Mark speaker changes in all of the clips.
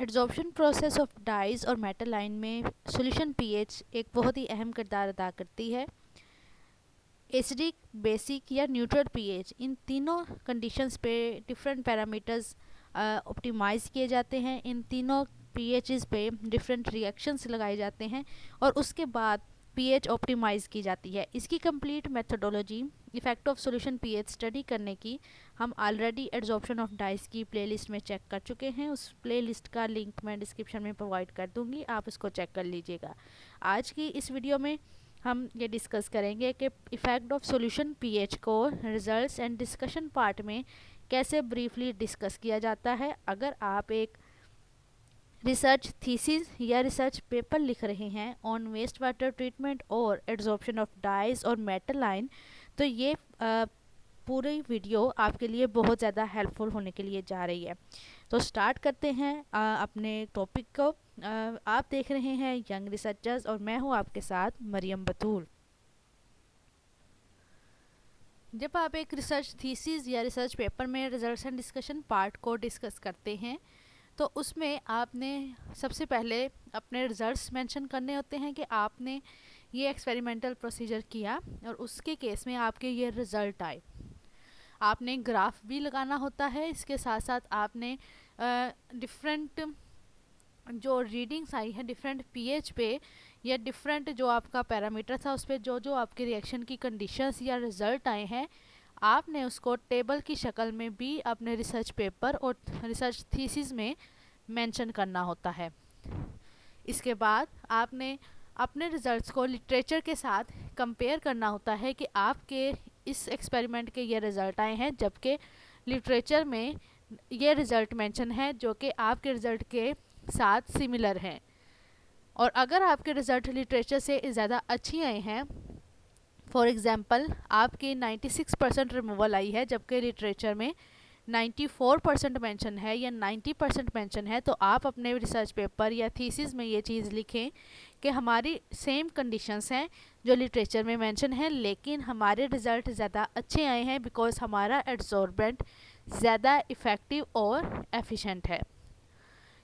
Speaker 1: Adsorption process of dies और metal ion में solution pH एक बहुत ही अहम किरदार अदा करती है। एसिडिक, बेसिक या न्यूट्रल पीएच, इन तीनों कंडीशंस पे डिफरेंट पैरामीटर्स ऑप्टिमाइज़ किए जाते हैं। इन तीनों पीएचेस पे डिफरेंट रिएक्शंस लगाए जाते हैं और उसके बाद पीएच ऑप्टिमाइज़ की जाती है। इसकी complete methodology effect of solution pH study करने की हम ऑलरेडी एड्जॉर्प्शन ऑफ डाइस की प्लेलिस्ट में चेक कर चुके हैं। उस प्लेलिस्ट का लिंक मैं डिस्क्रिप्शन में प्रोवाइड कर दूंगी, आप उसको चेक कर लीजिएगा। आज की इस वीडियो में हम ये डिस्कस करेंगे कि इफ़ेक्ट ऑफ सॉल्यूशन पीएच को रिजल्ट्स एंड डिस्कशन पार्ट में कैसे ब्रीफली डिस्कस किया जाता है। अगर आप एक रिसर्च थीसिस या रिसर्च पेपर लिख रहे हैं ऑन वेस्ट वाटर ट्रीटमेंट और एड्जॉर्प्शन ऑफ डाइज और मेटल आयन, तो ये पूरी वीडियो आपके लिए बहुत ज़्यादा हेल्पफुल होने के लिए जा रही है। तो स्टार्ट करते हैं अपने टॉपिक को। आप देख रहे हैं यंग रिसर्चर्स और मैं हूं आपके साथ मरियम बतूल। जब आप एक रिसर्च थीसिस या रिसर्च पेपर में रिजल्ट्स एंड डिस्कशन पार्ट को डिस्कस करते हैं तो उसमें आपने सबसे पहले अपने रिजल्ट्स मेंशन करने होते हैं कि आपने ये एक्सपेरिमेंटल प्रोसीजर किया और उसके केस में आपके ये रिज़ल्ट आए। आपने ग्राफ भी लगाना होता है। इसके साथ साथ आपने डिफरेंट जो रीडिंग्स आई है डिफरेंट पीएच पे या डिफरेंट जो आपका पैरामीटर था उस पर जो जो आपके रिएक्शन की कंडीशंस या रिज़ल्ट आए हैं, आपने उसको टेबल की शक्ल में भी अपने रिसर्च पेपर और रिसर्च थीसिस में मेंशन करना होता है। इसके बाद आपने अपने रिजल्ट्स को लिटरेचर के साथ कंपेयर करना होता है कि आपके इस एक्सपेरिमेंट के ये रिज़ल्ट आए हैं, जबकि लिटरेचर में ये रिज़ल्ट मेंशन है जो कि आपके रिज़ल्ट के साथ सिमिलर हैं। और अगर आपके रिज़ल्ट लिटरेचर से ज़्यादा अच्छी आए हैं, फॉर एग्ज़ाम्पल आपकी 96% रिमूवल आई है जबकि लिटरेचर में 94% मेंशन है या 90% मेंशन है, तो आप अपने रिसर्च पेपर या थीसिस में ये चीज़ लिखें कि हमारी सेम कंडीशंस हैं जो लिटरेचर में मेंशन है, लेकिन हमारे रिज़ल्ट ज़्यादा अच्छे आए हैं बिकॉज हमारा एड्जॉर्बेंट ज़्यादा इफ़ेक्टिव और एफिशिएंट है।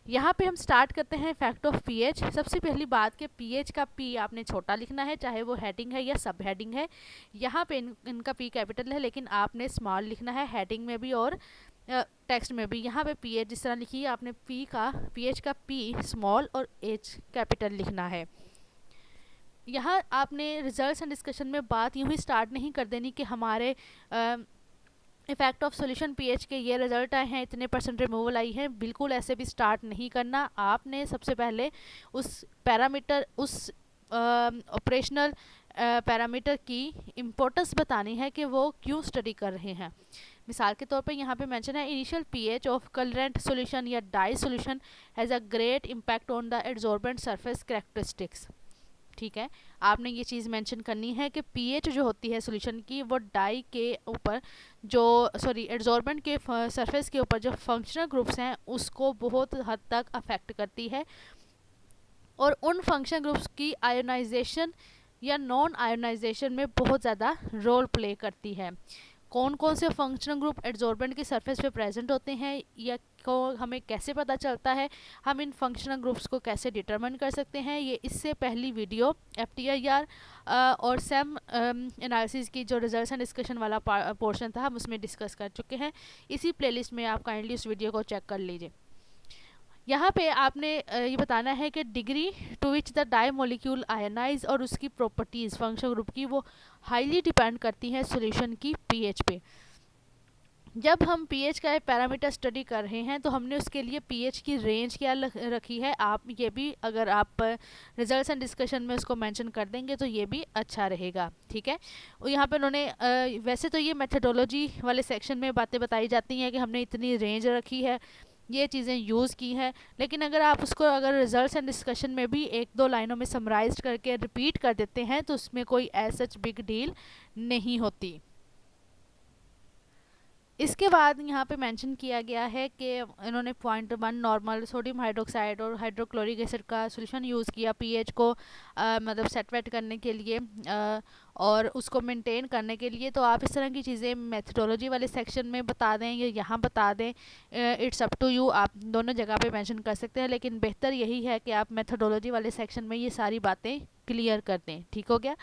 Speaker 1: यहाँ पे हम स्टार्ट करते हैं फैक्ट ऑफ पीएच। सबसे पहली बात कि पीएच का पी आपने छोटा लिखना है, चाहे वो हेडिंग है या सब हेडिंग है। यहाँ पे इनका पी कैपिटल है लेकिन आपने स्मॉल लिखना है हेडिंग में भी और टेक्स्ट में भी। यहाँ पे पीएच जिस तरह लिखी है आपने पीएच का पी स्मॉल और एच कैपिटल लिखना है। यहाँ आपने रिजल्ट्स एंड डिस्कशन में बात यूँ ही स्टार्ट नहीं कर देनी कि हमारे इफेक्ट ऑफ सॉल्यूशन पीएच के ये रिजल्ट आए हैं, इतने % रिमूवल आई है। बिल्कुल ऐसे भी स्टार्ट नहीं करना। आपने सबसे पहले उस पैरामीटर उस ऑपरेशनल पैरामीटर की इम्पोर्टेंस बतानी है कि वो क्यों स्टडी कर रहे हैं। मिसाल के तौर पे यहाँ पे मेंशन है initial pH of colourant solution या dye solution has a great impact on the adsorbent surface characteristics. ठीक है, आपने ये चीज़ मेंशन करनी है कि पीएच जो होती है सॉल्यूशन की वो डाई के ऊपर एड्जॉर्बेंट के सरफेस के ऊपर जो फंक्शनल ग्रुप्स हैं उसको बहुत हद तक अफेक्ट करती है और उन फंक्शनल ग्रुप्स की आयोनाइजेशन या नॉन आयोनाइजेशन में बहुत ज़्यादा रोल प्ले करती है। कौन कौन से फंक्शनल ग्रुप एड्जॉर्बेंट की सरफेस पे प्रेजेंट होते हैं या को हमें कैसे पता चलता है, हम इन फंक्शनल ग्रुप्स को कैसे डिटरमिन कर सकते हैं, ये इससे पहली वीडियो FTIR और सेम एनालिसिस की जो रिजल्ट्स एंड डिस्कशन वाला पोर्शन था हम उसमें डिस्कस कर चुके हैं। इसी प्लेलिस्ट में आप काइंडली उस वीडियो को चेक कर लीजिए। यहाँ पे आपने ये बताना है कि degree to which the dye molecule ionize और उसकी प्रॉपर्टीज़ फंक्शनल ग्रुप की वो हाईली डिपेंड करती हैं सॉल्यूशन की पीएच पे। जब हम पीएच का एक पैरामीटर स्टडी कर रहे हैं तो हमने उसके लिए पीएच की रेंज क्या रखी है, आप ये भी अगर आप रिजल्ट्स एंड डिस्कशन में उसको मेंशन कर देंगे तो ये भी अच्छा रहेगा। ठीक है, और यहाँ पे उन्होंने वैसे तो ये मेथडोलॉजी वाले सेक्शन में बातें बताई जाती हैं कि हमने इतनी रेंज रखी है, ये चीज़ें यूज़ की हैं, लेकिन अगर आप उसको अगर रिजल्ट्स एंड डिस्कशन में भी एक दो लाइनों में समराइज करके रिपीट कर देते हैं तो उसमें कोई एज सच बिग डील नहीं होती। इसके बाद यहाँ पे मेंशन किया गया है कि इन्होंने 0.1 नॉर्मल सोडियम हाइड्रोक्साइड और हाइड्रोक्लोरिक एसिड का सॉल्यूशन यूज़ किया पीएच को मतलब सेट करने के लिए और उसको मेंटेन करने के लिए। तो आप इस तरह की चीज़ें मेथडोलॉजी वाले सेक्शन में बता दें या यहाँ बता दें, इट्स अप टू यू, आप दोनों जगह पे मेंशन कर सकते हैं, लेकिन बेहतर यही है कि आप मेथडोलॉजी वाले सेक्शन में ये सारी बातें क्लियर कर दें। ठीक हो गया।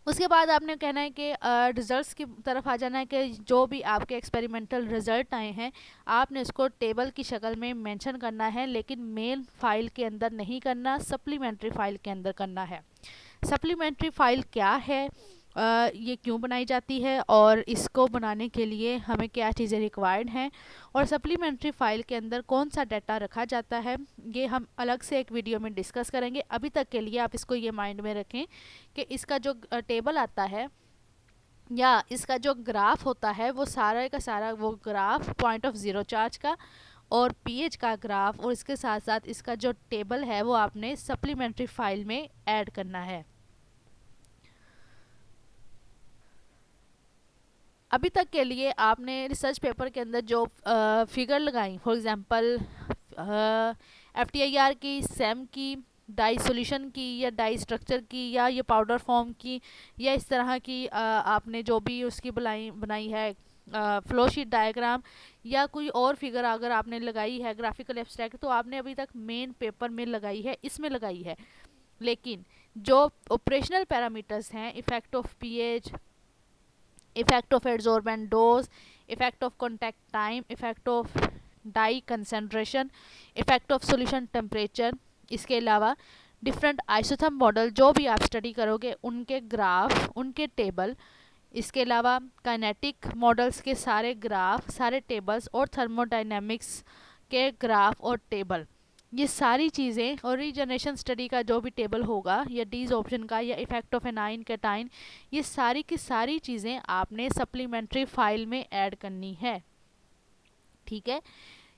Speaker 1: उसके बाद आपने कहना है कि रिज़ल्ट्स की तरफ आ जाना है कि जो भी आपके एक्सपेरिमेंटल रिज़ल्ट आए हैं आपने उसको टेबल की शक्ल में मेंशन करना है, लेकिन मेन फाइल के अंदर नहीं करना, सप्लीमेंट्री फाइल के अंदर करना है। सप्लीमेंट्री फाइल क्या है, ये क्यों बनाई जाती है और इसको बनाने के लिए हमें क्या चीज़ें रिक्वायर्ड हैं, और सप्लीमेंट्री फ़ाइल के अंदर कौन सा डाटा रखा जाता है, ये हम अलग से एक वीडियो में डिस्कस करेंगे। अभी तक के लिए आप इसको ये माइंड में रखें कि इसका जो टेबल आता है या इसका जो ग्राफ होता है वो सारा का सारा वो graph point of zero charge का और पीएच का ग्राफ और इसके साथ साथ इसका जो टेबल है वो आपने सप्लीमेंट्री फ़ाइल में ऐड करना है। अभी तक के लिए आपने रिसर्च पेपर के अंदर जो फिगर लगाई, फॉर एग्जांपल FTIR की, सेम की, डाई सॉल्यूशन की या डाई स्ट्रक्चर की या ये पाउडर फॉर्म की या इस तरह की आपने जो भी उसकी बनाई है फ्लो शीट डायग्राम या कोई और फिगर अगर आपने लगाई है ग्राफिकल एब्स्ट्रैक्ट, तो आपने अभी तक मेन पेपर में लगाई है, इसमें लगाई है। लेकिन जो ऑपरेशनल पैरामीटर्स हैं, effect of pH, effect of adsorbent dose, effect of contact time, effect of dye concentration, effect of solution temperature, इसके अलावा डिफरेंट आइसोथर्म मॉडल जो भी आप स्टडी करोगे उनके ग्राफ, उनके टेबल, इसके अलावा काइनेटिक मॉडल्स के सारे ग्राफ, सारे टेबल्स और थर्मोडाइनेमिक्स के ग्राफ और टेबल, ये सारी चीज़ें और रीजनरेशन स्टडी का जो भी टेबल होगा या डीज ऑप्शन का या इफेक्ट ऑफ एनाइन कैटाइन, ये सारी की सारी चीज़ें आपने सप्लीमेंट्री फाइल में ऐड करनी है। ठीक है।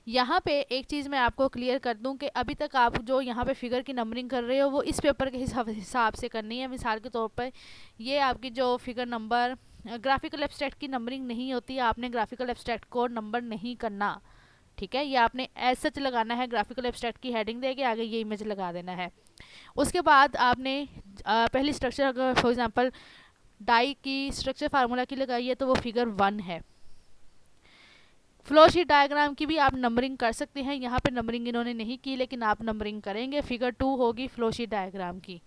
Speaker 1: यहाँ पे एक चीज़ मैं आपको क्लियर कर दूं कि अभी तक आप जो यहाँ पे फिगर की नंबरिंग कर रहे हो वो इस पेपर के हिसाब से करनी है। मिसाल के तौर पर ये आपकी जो फिगर नंबर ग्राफिकल एब्स्ट्रैक्ट की नंबरिंग नहीं होती, आपने ग्राफिकल एब्स्ट्रैक्ट को नंबर नहीं करना। ठीक है, ये आपने एज सच लगाना है, ग्राफिकल एब्स्ट्रैक्ट की हेडिंग दे के आगे ये इमेज लगा देना है। उसके बाद आपने पहली स्ट्रक्चर अगर फॉर एग्जांपल डाई की स्ट्रक्चर फार्मूला की लगाई है तो वो फिगर 1 है। फ्लो शीट डायग्राम की भी आप नंबरिंग कर सकते हैं, यहाँ पे नंबरिंग इन्होंने नहीं की लेकिन आप नंबरिंग करेंगे। फिगर 2 होगी फ्लो शीट डायग्राम की,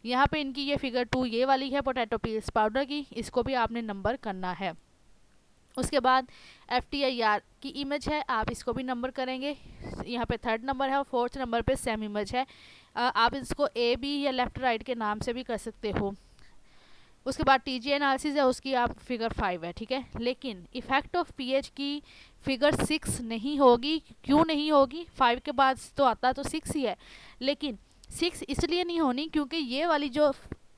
Speaker 1: यहाँ पे इनकी ये फिगर 2 ये वाली है पोटैटो पील्स पाउडर की, इसको भी आपने नंबर करना है। उसके बाद FTIR की इमेज है, आप इसको भी नंबर करेंगे, यहाँ पे 3rd नंबर है और 4th नंबर पे सेम इमेज है। आप इसको AB या लेफ्ट राइट के नाम से भी कर सकते हो। उसके बाद TG एनालिसिस है, उसकी आप फिगर 5 है। ठीक है, लेकिन इफेक्ट ऑफ पीएच की फिगर 6 नहीं होगी। क्यों नहीं होगी? 5 के बाद तो आता तो 6 ही है, लेकिन 6 इसलिए नहीं होनी क्योंकि ये वाली जो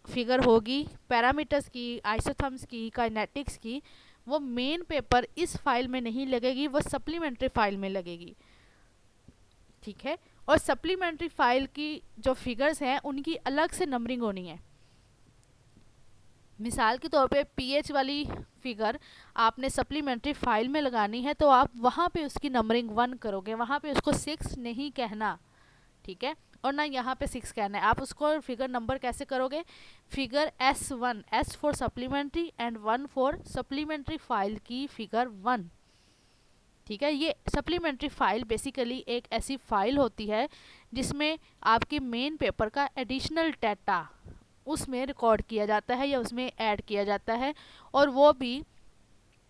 Speaker 1: फिगर होगी पैरामीटर्स की, आइसोथर्म्स की, काइनेटिक्स की, वो मेन पेपर इस फाइल में नहीं लगेगी, वो सप्लीमेंट्री फाइल में लगेगी। ठीक है, और सप्लीमेंट्री फाइल की जो फिगर्स हैं उनकी अलग से नंबरिंग होनी है। मिसाल के तौर पे पीएच वाली फिगर आपने सप्लीमेंट्री फाइल में लगानी है तो आप वहाँ पे उसकी नंबरिंग 1 करोगे, वहाँ पे उसको 6 नहीं कहना। ठीक है, और ना यहाँ पे 6 कहना है। आप उसको फिगर नंबर कैसे करोगे? Figure S1, S for supplementary and 1 for supplementary file की फिगर 1। ठीक है, ये सप्लीमेंट्री फाइल बेसिकली एक ऐसी फाइल होती है जिसमें आपके मेन पेपर का एडिशनल डाटा उसमें रिकॉर्ड किया जाता है या उसमें ऐड किया जाता है, और वो भी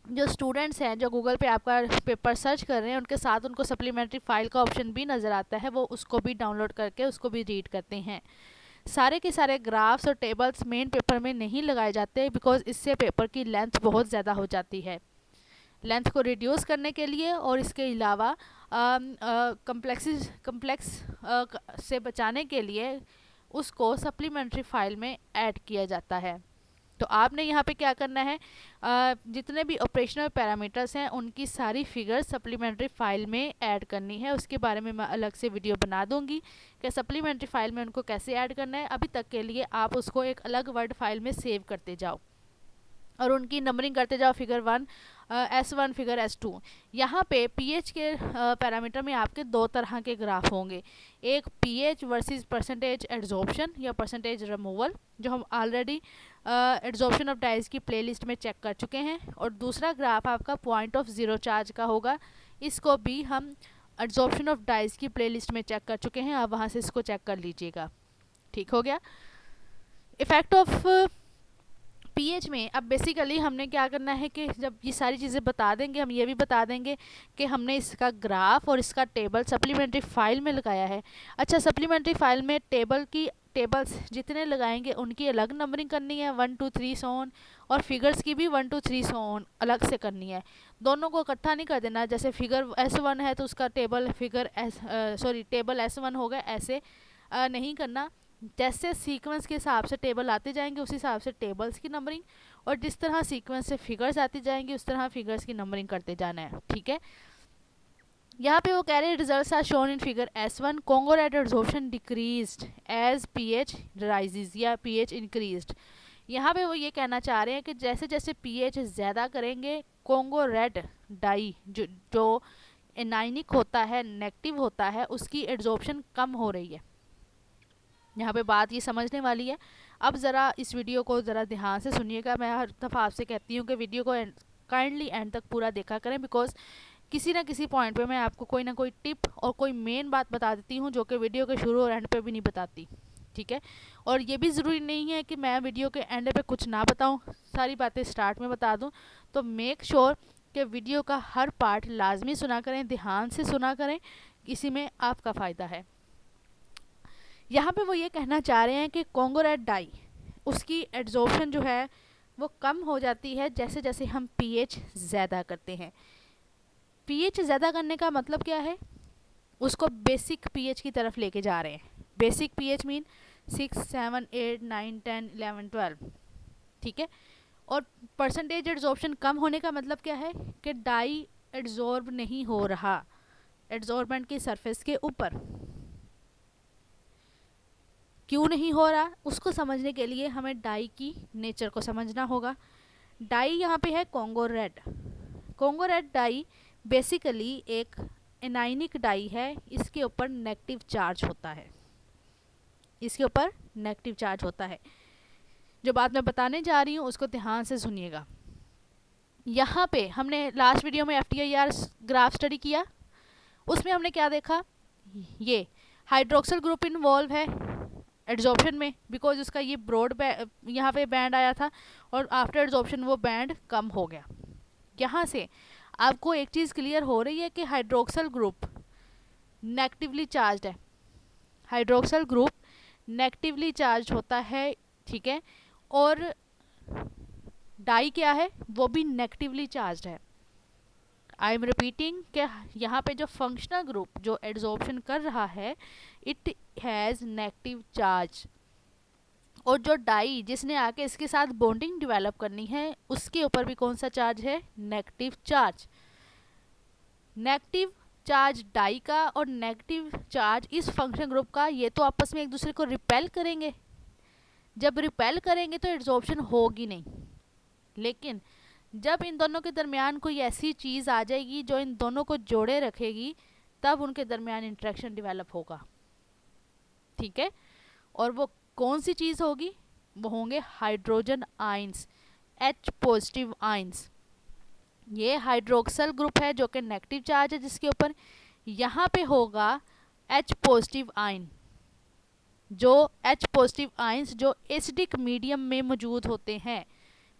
Speaker 1: जो स्टूडेंट्स हैं जो गूगल पे आपका पेपर सर्च कर रहे हैं उनके साथ उनको सप्लीमेंट्री फाइल का ऑप्शन भी नज़र आता है, वो उसको भी डाउनलोड करके उसको भी रीड करते हैं। सारे के सारे ग्राफ्स और टेबल्स मेन पेपर में नहीं लगाए जाते बिकॉज इससे पेपर की लेंथ बहुत ज़्यादा हो जाती है। लेंथ को रिड्यूस करने के लिए और इसके अलावा कम्प्लेक्स से बचाने के लिए उसको सप्लीमेंट्री फाइल में ऐड किया जाता है। तो आपने यहाँ पे क्या करना है, जितने भी ऑपरेशनल पैरामीटर्स हैं उनकी सारी फिगर सप्लीमेंट्री फाइल में ऐड करनी है। उसके बारे में मैं अलग से वीडियो बना दूंगी कि सप्लीमेंट्री फाइल में उनको कैसे ऐड करना है। अभी तक के लिए आप उसको एक अलग वर्ड फाइल में सेव करते जाओ। और उनकी नंबरिंग करते जाओ, फिगर 1 S1 फिगर S2। यहाँ पे पीएच के पैरामीटर में आपके दो तरह के ग्राफ होंगे, एक पीएच वर्सेस परसेंटेज एड्जॉर्प्शन या परसेंटेज रिमूवल, जो हम ऑलरेडी एड्जॉर्प्शन ऑफ डाइज की प्लेलिस्ट में चेक कर चुके हैं, और दूसरा ग्राफ आपका पॉइंट ऑफ ज़ीरो चार्ज का होगा, इसको भी हम एड्जॉर्प्शन ऑफ डाइज की प्लेलिस्ट में चेक कर चुके हैं, आप वहाँ से इसको चेक कर लीजिएगा। ठीक हो गया। इफेक्ट ऑफ पीएच में अब बेसिकली हमने क्या करना है कि जब ये सारी चीज़ें बता देंगे, हम ये भी बता देंगे कि हमने इसका ग्राफ और इसका टेबल सप्लीमेंट्री फाइल में लगाया है। अच्छा, सप्लीमेंट्री फाइल में टेबल्स जितने लगाएंगे उनकी अलग नंबरिंग करनी है, 1 2 3 सो ऑन, और फिगर्स की भी 1 2 3 सो ऑन अलग से करनी है। दोनों को इकट्ठा नहीं कर देना, जैसे फिगर S1 है तो उसका टेबल टेबल S1 होगा, ऐसे नहीं करना। जैसे सीक्वेंस के हिसाब से टेबल आते जाएंगे उस हिसाब से टेबल्स की नंबरिंग, और जिस तरह सीक्वेंस से फिगर्स आती जाएंगी उस तरह फिगर्स की नंबरिंग करते जाना है। ठीक है। यहाँ पे वो कह रहे हैं results are shown in figure S1, Congo red absorption decreased as pH rises या पीएच इंक्रीज्ड। यहाँ पे वो ये कहना चाह रहे हैं कि जैसे जैसे पीएच ज़्यादा करेंगे, कोंगो रेड डाई जो एनाइनिक होता है, नेगेटिव होता है, उसकी एब्जॉर्प्शन कम हो रही है। यहाँ पे बात ये समझने वाली है। अब ज़रा इस वीडियो को ज़रा ध्यान से सुनिएगा। मैं हर दफ़ा आपसे कहती हूँ कि वीडियो को काइंडली एंड तक पूरा देखा करें, बिकॉज किसी ना किसी पॉइंट पे मैं आपको कोई ना कोई टिप और कोई मेन बात बता देती हूँ जो कि वीडियो के शुरू और एंड पे भी नहीं बताती। ठीक है। और ये भी ज़रूरी नहीं है कि मैं वीडियो के एंड पे कुछ ना बताऊँ, सारी बातें स्टार्ट में बता दूँ। तो मेक श्योर कि वीडियो का हर पार्ट लाजमी सुना करें, ध्यान से सुना करें, इसी में आपका फ़ायदा है। यहाँ पे वो ये कहना चाह रहे हैं कि कोंगो रेड डाई उसकी एड्जॉर्प्शन जो है वो कम हो जाती है जैसे जैसे हम पीएच ज़्यादा करते हैं। पीएच ज़्यादा करने का मतलब क्या है, उसको बेसिक पीएच की तरफ लेके जा रहे हैं। Basic pH mean 6 7 8 9 10 11 12। ठीक है। और परसेंटेज एड्जॉर्प्शन कम होने का मतलब क्या है कि डाई एड्जॉर्ब नहीं हो रहा एड्जॉर्बेंट की सरफेस के ऊपर। क्यों नहीं हो रहा, उसको समझने के लिए हमें डाई की नेचर को समझना होगा। डाई यहाँ पे है Congo red. Congo red dye basically एक एनाइनिक डाई है, इसके ऊपर नेगेटिव चार्ज होता है, इसके ऊपर नेगेटिव चार्ज होता है। जो बात मैं बताने जा रही हूँ उसको ध्यान से सुनिएगा। यहाँ पे हमने लास्ट वीडियो में FTIR ग्राफ स्टडी किया, उसमें हमने क्या देखा, ये हाइड्रोक्सिल ग्रुप इन्वॉल्व है एड्जॉर्प्शन में, बिकॉज उसका ये ब्रॉड यहाँ पे बैंड आया था और आफ्टर एड्जॉर्प्शन वो बैंड कम हो गया। यहाँ से आपको एक चीज़ क्लियर हो रही है कि हाइड्रोक्सिल ग्रुप नेगेटिवली चार्ज है, हाइड्रोक्सिल ग्रुप नेगेटिवली चार्ज होता है। ठीक है। और डाई क्या है, वो भी नेगेटिवली चार्ज है। आई एम रिपीटिंग कि यहाँ पे जो फंक्शनल ग्रुप जो एड्जॉर्प्शन कर रहा है इट हैज़ नेगेटिव चार्ज, और जो डाई जिसने आके इसके साथ बॉन्डिंग डेवलप करनी है उसके ऊपर भी कौन सा चार्ज है, negative charge. Negative charge dye का और नेगेटिव चार्ज इस फंक्शन ग्रुप का, ये तो आपस में एक दूसरे को रिपेल करेंगे। जब रिपेल करेंगे तो एड्जॉर्प्शन होगी नहीं, लेकिन जब इन दोनों के दरमियान कोई ऐसी चीज़ आ जाएगी जो इन दोनों को जोड़े रखेगी, तब उनके दरमियान इंटरेक्शन डेवलप होगा। ठीक है। और वो कौन सी चीज़ होगी, वो होंगे hydrogen ions, H positive ions. ये हाइड्रोक्सिल ग्रुप है जो कि नेगेटिव चार्ज है जिसके ऊपर, यहाँ पे होगा H पॉजिटिव आयन, जो H पॉजिटिव आयंस जो एसिडिक मीडियम में मौजूद होते हैं।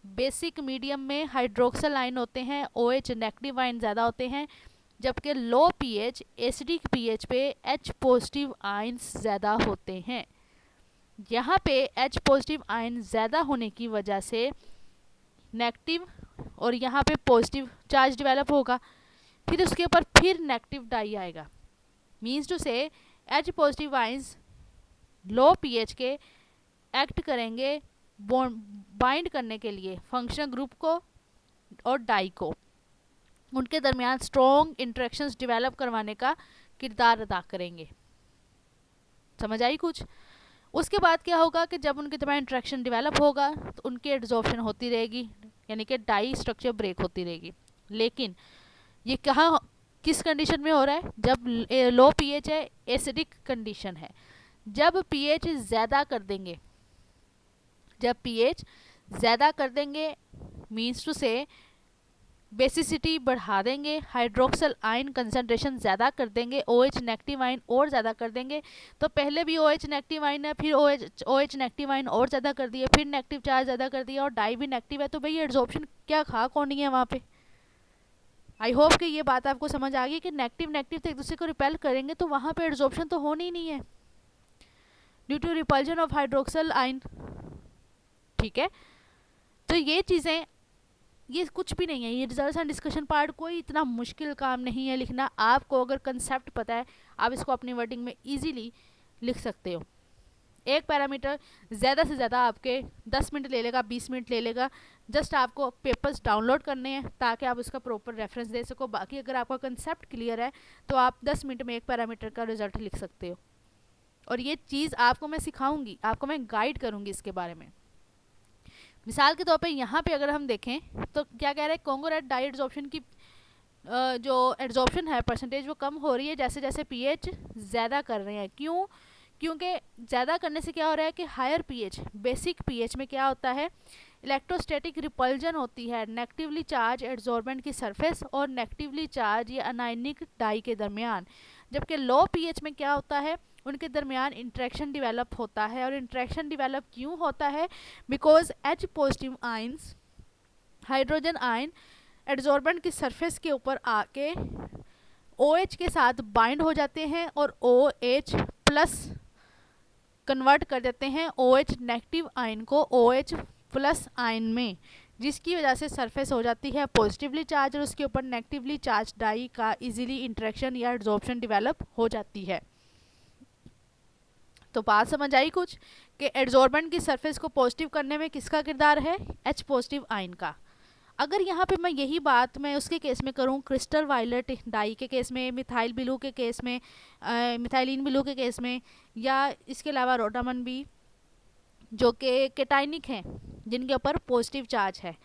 Speaker 1: बेसिक मीडियम में हाइड्रोक्सिल आयन होते हैं, OH नेगेटिव आयन ज़्यादा होते हैं, जबकि लो पीएच एसिडिक पीएच पे H पॉजिटिव आयंस ज़्यादा होते हैं। यहाँ पे H पॉजिटिव आयन ज़्यादा होने की वजह से नेगेटिव और यहाँ पे पॉजिटिव चार्ज डेवलप होगा, फिर उसके ऊपर फिर नेगेटिव डाई आएगा। मीन्स टू से H पॉजिटिव आयंस लो पीएच के एक्ट करेंगे बाइंड करने के लिए फंक्शनल ग्रुप को और डाई को, उनके दरमियान स्ट्रॉन्ग इंटरेक्शंस डेवलप करवाने का किरदार अदा करेंगे। समझ आई कुछ। उसके बाद क्या होगा कि जब उनके दरमियान इंटरेक्शन डेवलप होगा तो उनकी एड्जॉर्प्शन होती रहेगी, यानी कि डाई स्ट्रक्चर ब्रेक होती रहेगी। लेकिन ये कहाँ किस कंडीशन में हो रहा है? जब लो पीएच है, एसिडिक कंडीशन है। जब पीएच ज़्यादा कर देंगे, जब पीएच ज़्यादा कर देंगे मीन्स टू से बेसिसिटी बढ़ा देंगे, हाइड्रोक्सल आयन कंसंट्रेशन ज़्यादा कर देंगे, OH नेगेटिव आयन और ज़्यादा कर देंगे। तो पहले भी OH नेगेटिव आयन है, फिर OH नेगेटिव आयन और ज़्यादा कर दिए, फिर नेगेटिव चार्ज ज़्यादा कर दिया और डाई भी नेगेटिव है, तो भाई एड्सॉर्प्शन क्या खा कौन नहीं है वहाँ पे। आई होप कि ये बात आपको समझ आ गई कि नेगेटिव नेगेटिव तो एक दूसरे को रिपेल करेंगे तो वहाँ पे एड्सॉर्प्शन तो होनी ही नहीं है due to repulsion of hydroxyl ion. ठीक है, तो ये चीज़ें, ये कुछ भी नहीं है, ये रिजल्ट्स एंड डिस्कशन पार्ट कोई इतना मुश्किल काम नहीं है लिखना। आपको अगर कंसेप्ट पता है आप इसको अपनी वर्डिंग में इजीली लिख सकते हो। एक पैरामीटर ज़्यादा से ज़्यादा आपके 10 मिनट ले लेगा, 20 मिनट ले लेगा। जस्ट आपको पेपर्स डाउनलोड करने हैं ताकि आप उसका प्रॉपर रेफरेंस दे सको। बाकी अगर आपका कंसेप्ट क्लियर है तो आप 10 मिनट में एक पैरामीटर का रिजल्ट लिख सकते हो। और ये चीज़ आपको मैं सिखाऊंगी, आपको मैं गाइड करूंगी इसके बारे में। मिसाल के तौर पे यहाँ पे अगर हम देखें तो क्या कह रहे हैं, कॉन्गोरेट डाई एड्सॉर्प्शन की जो एड्सॉर्प्शन है परसेंटेज वो कम हो रही है जैसे जैसे पीएच ज़्यादा कर रहे हैं। क्यों? क्योंकि ज़्यादा करने से क्या हो रहा है कि हायर पीएच, बेसिक पीएच में क्या होता है, इलेक्ट्रोस्टैटिक रिपल्जन होती है नेगेटिवली चार्ज एड्सॉर्बेंट की सरफेस और नेगेटिवली चार्ज या अनायनिक डाई के दरमियान। जबकि लो पीएच में क्या होता है, उनके दरमियान इंट्रैक्शन डिवेलप होता है। और इंट्रैक्शन डिवेलप क्यों होता है? Because H positive ions, hydrogen ion adsorbent की सरफेस के ऊपर आके OH के साथ बाइंड हो जाते हैं और OH प्लस कन्वर्ट कर देते हैं OH नेगेटिव आयन को OH प्लस आयन में, जिसकी वजह से सरफेस हो जाती है पॉजिटिवली चार्ज और उसके ऊपर नेगेटिवली चार्ज डाई का इजीली इंटरेक्शन या एड्सॉर्प्शन डेवलप हो जाती है। तो बात समझ आई कुछ कि एड्सॉर्बेंट की सरफेस को पॉजिटिव करने में किसका किरदार है? H पॉजिटिव आयन का। अगर यहाँ पे मैं यही बात मैं उसके केस में करूँ, क्रिस्टल वायलेट डाई के केस में, मिथाइल ब्लू के केस में, मिथाइलिन ब्लू के केस में, या इसके अलावा रोटामन भी जो कि केटाइनिक हैं जिनके ऊपर पॉजिटिव चार्ज है,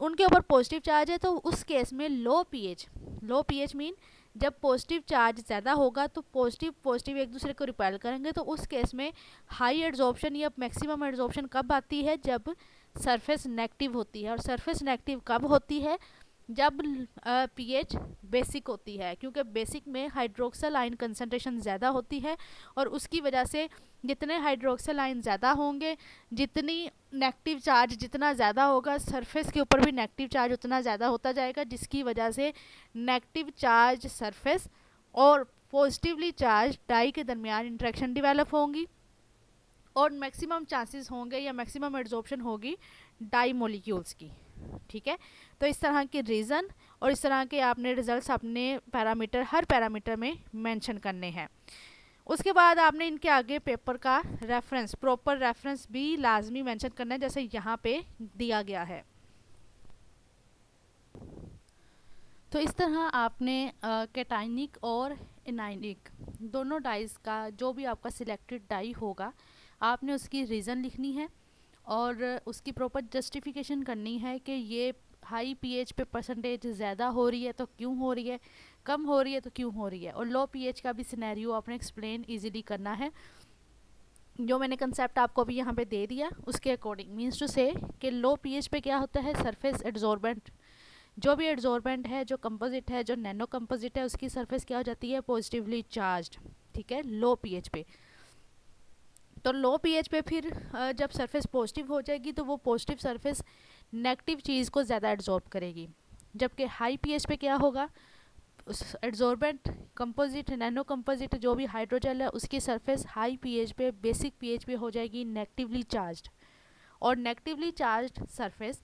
Speaker 1: उनके ऊपर पॉजिटिव चार्ज है, तो उस केस में लो पीएच मीन जब पॉजिटिव चार्ज ज़्यादा होगा तो पॉजिटिव पॉजिटिव एक दूसरे को रिपेल करेंगे। तो उस केस में हाई एड्सॉर्प्शन या मैक्सिमम एड्सॉर्प्शन कब आती है? जब सरफेस नेगेटिव होती है। और सरफेस नेगेटिव कब होती है? जब पीएच बेसिक होती है, क्योंकि बेसिक में हाइड्रोक्सल आयन कंसंट्रेशन ज़्यादा होती है और उसकी वजह से जितने हाइड्रोक्सल आयन ज़्यादा होंगे, जितनी नेगेटिव चार्ज जितना ज़्यादा होगा, सरफेस के ऊपर भी नेगेटिव चार्ज उतना ज़्यादा होता जाएगा, जिसकी वजह से नेगेटिव चार्ज सरफेस और पॉजिटिवली चार्ज डाई के दरमियान इंट्रैक्शन डेवलप होंगी और मैक्सिमम चांसेस होंगे या मैक्सिमम एड्सॉर्प्शन होगी डाई मॉलिक्यूल्स की। ठीक है, तो इस तरह के रीज़न और इस तरह के आपने रिजल्ट्स अपने पैरामीटर, हर पैरामीटर में मेंशन करने हैं। उसके बाद आपने इनके आगे पेपर का रेफरेंस, प्रॉपर रेफरेंस भी लाजमी मेंशन करना है, जैसे यहाँ पे दिया गया है। तो इस तरह आपने कैटाइनिक और एनाइनिक दोनों डाइज का जो भी आपका सिलेक्टेड डाई होगा आपने उसकी रीज़न लिखनी है और उसकी प्रॉपर जस्टिफिकेशन करनी है कि ये हाई पीएच पे परसेंटेज ज़्यादा हो रही है तो क्यों हो रही है, कम हो रही है तो क्यों हो रही है, और लो पीएच का भी सिनेरियो आपने एक्सप्लेन इजीली करना है। जो मैंने कंसेप्ट आपको अभी यहाँ पे दे दिया उसके अकॉर्डिंग मीन्स टू से कि लो पीएच पे क्या होता है, सरफेस एड्सॉर्बेंट, जो भी एड्सॉर्बेंट है, जो कंपोजिट है, जो नैनो कंपोजिट है, उसकी सरफेस क्या हो जाती है, पॉजिटिवली चार्ज्ड। ठीक है, लो पीएच पे। तो लो पीएच पे फिर जब सरफेस पॉजिटिव हो जाएगी तो वो पॉजिटिव सरफेस नेगेटिव चीज़ को ज़्यादा एड्सॉर्ब करेगी, जबकि हाई पीएच पे क्या होगा, उस एड्सॉर्बेंट, कंपोजिट, नैनो कंपोजिट जो भी हाइड्रोजेल है उसकी सरफेस हाई पीएच पे, बेसिक पीएच पे हो जाएगी नेगेटिवली चार्ज्ड, और नेगेटिवली चार्ज्ड सरफेस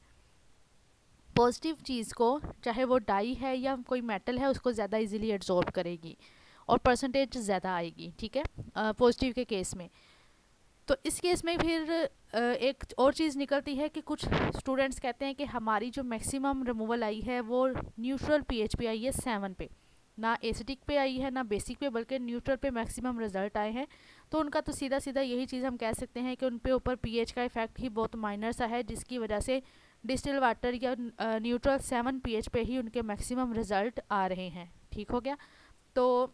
Speaker 1: पॉजिटिव चीज़ को, चाहे वो डाई है या कोई मेटल है, उसको ज़्यादा इजीली एड्सॉर्ब करेगी और परसेंटेज ज़्यादा आएगी। ठीक है, पॉजिटिव के केस में। तो इस केस में फिर एक और चीज़ निकलती है कि कुछ स्टूडेंट्स कहते हैं कि हमारी जो मैक्सिमम रिमूवल आई है वो न्यूट्रल पीएच पे आई है 7 पे, ना एसिडिक पे आई है ना बेसिक पे, बल्कि न्यूट्रल पे मैक्सिमम रिजल्ट आए हैं। तो उनका तो सीधा सीधा यही चीज़ हम कह सकते हैं कि उन पे ऊपर पीएच का इफेक्ट ही बहुत माइनर सा है, जिसकी वजह से डिस्टिल वाटर या न्यूट्रल 7 pH पे ही उनके मैक्सिमम रिजल्ट आ रहे हैं। ठीक हो गया। तो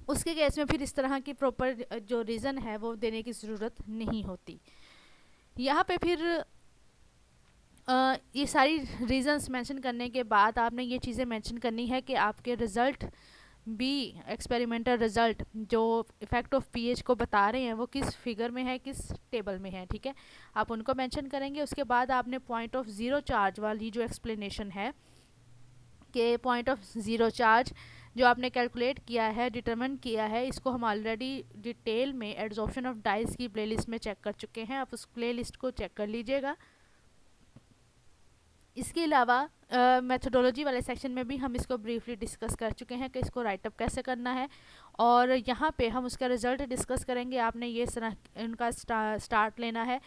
Speaker 1: उसके केस में फिर इस तरह की प्रॉपर जो रीज़न है वो देने की ज़रूरत नहीं होती। यहाँ पे फिर ये सारी रीज़न्स मेंशन करने के बाद आपने ये चीज़ें मेंशन करनी है कि आपके रिज़ल्ट भी, एक्सपेरिमेंटल रिज़ल्ट जो इफ़ेक्ट ऑफ पीएच को बता रहे हैं वो किस फिगर में है, किस टेबल में है। ठीक है, आप उनको मेंशन करेंगे। उसके बाद आपने पॉइंट ऑफ ज़ीरो चार्ज वाली जो एक्सप्लेनेशन है कि पॉइंट ऑफ ज़ीरो चार्ज जो आपने कैलकुलेट किया है, डिटरमिन किया है, इसको हम ऑलरेडी डिटेल में एड्जॉर्प्शन ऑफ डाइस की प्लेलिस्ट में चेक कर चुके हैं। आप उस प्लेलिस्ट को चेक कर लीजिएगा। इसके अलावा मेथोडोलॉजी वाले सेक्शन में भी हम इसको ब्रीफली डिस्कस कर चुके हैं कि इसको राइटअप कैसे करना है, और यहाँ पे हम उसका रिज़ल्ट डिस्कस करेंगे। आपने ये उनका स्टार्ट लेना है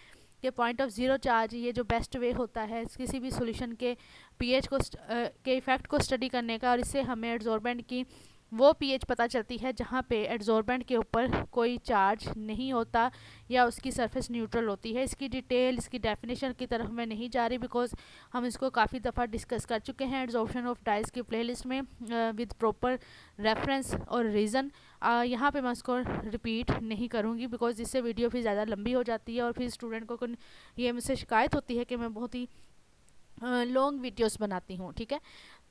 Speaker 1: कि पॉइंट ऑफ ज़ीरो चार्ज ये जो बेस्ट वे होता है किसी भी सॉल्यूशन के पीएच को के इफ़ेक्ट को स्टडी करने का, और इससे हमें एड्जॉर्बेंट की वो पीएच पता चलती है जहाँ पे एड्जॉर्बेंट के ऊपर कोई चार्ज नहीं होता या उसकी सरफेस न्यूट्रल होती है। इसकी डिटेल, इसकी डेफिनेशन की तरफ मैं नहीं जा रही बिकॉज हम इसको काफ़ी दफ़ा डिस्कस कर चुके हैं एड्जॉर्प्शन ऑफ डाइस की प्लेलिस्ट में विद प्रॉपर रेफरेंस और रीज़न। यहाँ पे मैं उसको रिपीट नहीं करूँगी बिकॉज इससे वीडियो फिर ज़्यादा लंबी हो जाती है और फिर स्टूडेंट को ये मुझसे शिकायत होती है कि मैं बहुत ही लॉन्ग वीडियोस बनाती हूँ। ठीक है,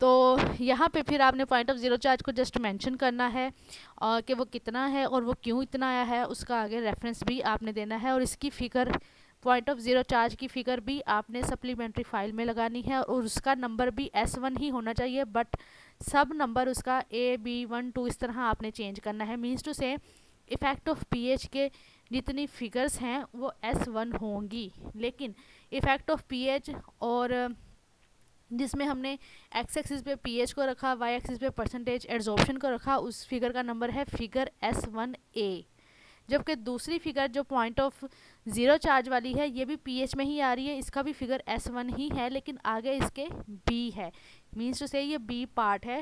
Speaker 1: तो यहाँ पे फिर आपने पॉइंट ऑफ ज़ीरो चार्ज को जस्ट मेंशन करना है कि वो कितना है और वो क्यों इतना आया है, उसका आगे रेफरेंस भी आपने देना है। और इसकी figure, point of zero charge की फ़िगर भी आपने सप्लीमेंट्री फाइल में लगानी है और उसका नंबर भी S1 ही होना चाहिए, बट सब नंबर उसका A, B, 1, 2 इस तरह आपने चेंज करना है। मीन्स टू से इफ़ेक्ट ऑफ पीएच के जितनी फिगर्स हैं वो S1 होंगी, लेकिन इफ़ेक्ट ऑफ पीएच और जिसमें हमने एक्स एक्सिस पे पीएच को रखा, वाई एक्सिस पे परसेंटेज एड्जॉर्प्शन को रखा, उस फिगर का नंबर है फिगर S1A। जबकि दूसरी फिगर जो पॉइंट ऑफ ज़ीरो चार्ज वाली है ये भी पीएच में ही आ रही है, इसका भी फिगर S1 ही है, लेकिन आगे इसके B है। मीन्स टू से ये B पार्ट है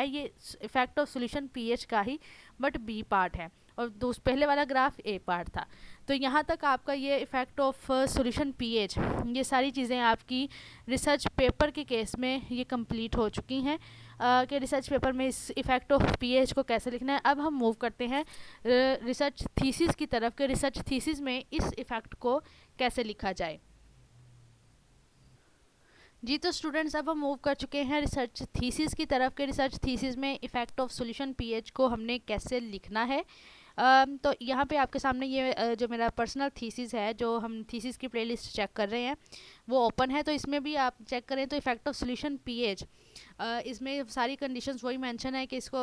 Speaker 1: ये इफेक्ट ऑफ सॉल्यूशन पीएच का ही, बट B पार्ट है और पहले वाला ग्राफ A पार्ट था। तो यहाँ तक आपका ये इफ़ेक्ट ऑफ सॉल्यूशन पीएच, ये सारी चीज़ें आपकी रिसर्च पेपर के केस में ये कंप्लीट हो चुकी हैं कि रिसर्च पेपर में इस इफ़ेक्ट ऑफ पीएच को कैसे लिखना है। अब हम मूव करते हैं रिसर्च थीसिस की तरफ कि रिसर्च थीसिस में इस इफ़ेक्ट को कैसे लिखा जाए। जी तो स्टूडेंट्स, अब हम मूव कर चुके हैं रिसर्च थीसिस की तरफ के रिसर्च थीसिस में इफ़ेक्ट ऑफ सॉल्यूशन पीएच को हमने कैसे लिखना है। तो यहाँ पे आपके सामने ये जो मेरा पर्सनल थीसिस है, जो हम थीसिस की प्लेलिस्ट चेक कर रहे हैं वो ओपन है। तो इसमें भी आप चेक करें तो इफ़ेक्ट ऑफ सॉल्यूशन पीएच, इसमें सारी कंडीशंस वही मेंशन है कि इसको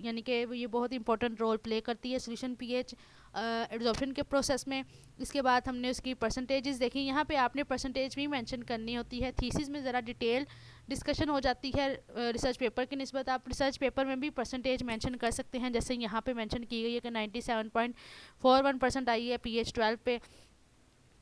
Speaker 1: यानी कि ये बहुत इंपॉर्टेंट रोल प्ले करती है सॉल्यूशन पीएच एड्जॉर्प्शन के प्रोसेस में। इसके बाद हमने उसकी परसेंटेजेस देखी। यहाँ पे आपने परसेंटेज भी मेंशन करनी होती है। थीसिस में ज़रा डिटेल डिस्कशन हो जाती है रिसर्च पेपर की निस्बत। आप रिसर्च पेपर में भी परसेंटेज मेंशन कर सकते हैं, जैसे यहाँ पे मेंशन की गई है कि 97.41% आई है पीएच 12 पे।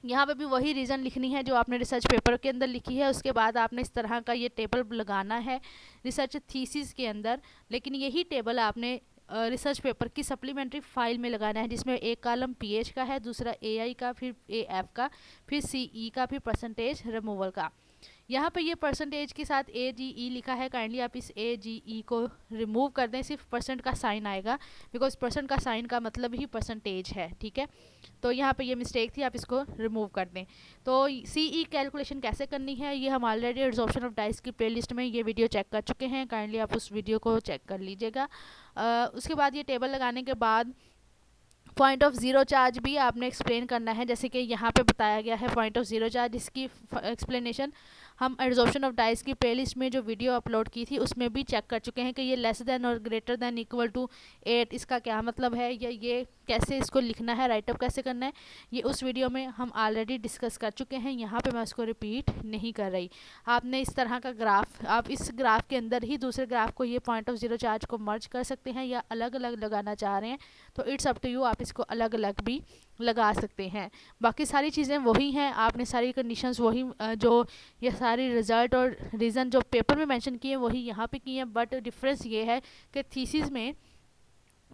Speaker 1: यहाँ पे भी वही रीज़न लिखनी है जो आपने रिसर्च पेपर के अंदर लिखी है। उसके बाद आपने इस तरह का ये टेबल लगाना है रिसर्च थीसिस के अंदर, लेकिन यही टेबल आपने रिसर्च पेपर की सप्लीमेंट्री फाइल में लगाना है, जिसमें एक कॉलम पीएच का है, दूसरा एआई का, फिर एएफ का, फिर सीई का, फिर परसेंटेज रिमूवल का। यहाँ पे ये परसेंटेज के साथ AGE लिखा है, काइंडली आप इस AGE को रिमूव कर दें, सिर्फ परसेंट का साइन आएगा बिकॉज परसेंट का साइन का मतलब ही परसेंटेज है। ठीक है, तो यहाँ पे ये मिस्टेक थी, आप इसको रिमूव कर दें। तो CE कैलकुलेशन कैसे करनी है ये हम ऑलरेडी एड्जॉर्प्शन ऑफ डाइस की प्लेलिस्ट में ये वीडियो चेक कर चुके हैं, काइंडली आप उस वीडियो को चेक कर लीजिएगा। उसके बाद ये टेबल लगाने के बाद पॉइंट ऑफ ज़ीरो चार्ज भी आपने एक्सप्लेन करना है, जैसे कि यहाँ पे बताया गया है पॉइंट ऑफ ज़ीरो चार्ज। इसकी एक्सप्लेनेशन हम एड्जॉर्प्शन ऑफ डाइस की प्लेलिस्ट में जो वीडियो अपलोड की थी उसमें भी चेक कर चुके हैं कि ये लेस देन और ग्रेटर देन इक्वल टू 8 इसका क्या मतलब है, या ये कैसे इसको लिखना है, राइटअप कैसे करना है, ये उस वीडियो में हम ऑलरेडी डिस्कस कर चुके हैं। यहाँ पे मैं उसको रिपीट नहीं कर रही। आपने इस तरह का ग्राफ, आप इस ग्राफ के अंदर ही दूसरे ग्राफ को, ये पॉइंट ऑफ ज़ीरो चार्ज को मर्ज कर सकते हैं या अलग अलग लगाना चाह रहे हैं तो इट्स अप टू यू, आप इसको अलग अलग भी लगा सकते हैं। बाकी सारी चीज़ें वही हैं, आपने सारी कंडीशंस वही जो ये सारी रिज़ल्ट और रीज़न जो पेपर में मेंशन किए वही यहाँ पे किए हैं, बट डिफरेंस ये है कि थीसिस में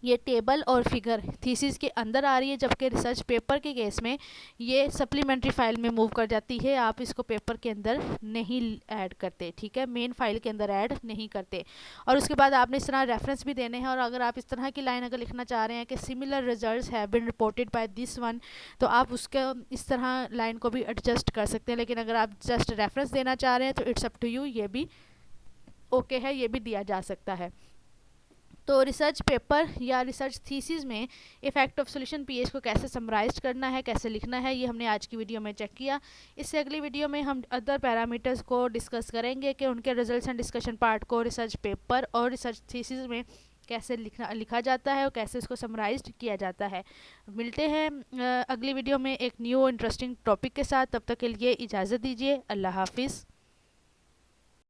Speaker 1: ये टेबल और फिगर थीसिस के अंदर आ रही है, जबकि रिसर्च पेपर के केस में ये सप्लीमेंट्री फाइल में मूव कर जाती है। आप इसको पेपर के अंदर नहीं ऐड करते, ठीक है, मेन फाइल के अंदर ऐड नहीं करते। और उसके बाद आपने इस तरह रेफरेंस भी देने हैं, और अगर आप इस तरह की लाइन अगर लिखना चाह रहे हैं कि similar results have been reported by this one, तो आप उसका इस तरह लाइन को भी एडजस्ट कर सकते हैं। लेकिन अगर आप जस्ट रेफरेंस देना चाह रहे हैं तो इट्स अप टू यू, ये भी ओके है, ये भी दिया जा सकता है। तो रिसर्च पेपर या रिसर्च थीसिस में इफेक्ट ऑफ सॉल्यूशन पीएच को कैसे समराइज करना है, कैसे लिखना है, ये हमने आज की वीडियो में चेक किया। इससे अगली वीडियो में हम अदर पैरामीटर्स को डिस्कस करेंगे कि उनके रिजल्ट्स एंड डिस्कशन पार्ट को रिसर्च पेपर और रिसर्च थीसिस में कैसे लिखा जाता है और कैसे इसको समराइज किया जाता है। मिलते हैं अगली वीडियो में एक न्यू इंटरेस्टिंग टॉपिक के साथ। तब तक के लिए इजाज़त दीजिए। अल्लाह हाफिज़।